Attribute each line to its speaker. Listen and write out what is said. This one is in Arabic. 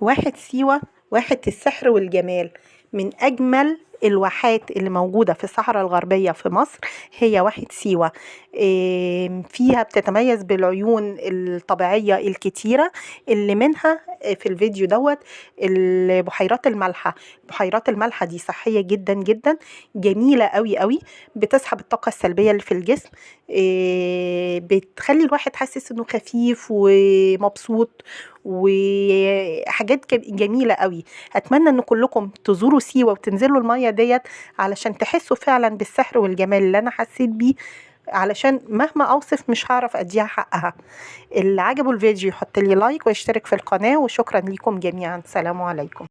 Speaker 1: واحد سيوة، واحد السحر والجمال. من أجمل الواحات اللي موجودة في الصحراء الغربية في مصر هي واحد سيوة. فيها بتتميز بالعيون الطبيعية الكتيرة، اللي منها في الفيديو دوت البحيرات المالحة. البحيرات المالحة دي صحية جدا جدا، جميلة قوي قوي، بتسحب الطاقة السلبية اللي في الجسم. بتخلي الواحد حاسس انه خفيف ومبسوط، وحاجات جميلة قوي. اتمنى ان كلكم تزوروا سيوة وتنزلوا المية ديت علشان تحسوا فعلا بالسحر والجمال اللي انا حسيت بيه، علشان مهما اوصف مش هعرف اديها حقها. اللي عجبه الفيديو يحط لي لايك ويشترك في القناة، وشكرا لكم جميعا. سلام عليكم.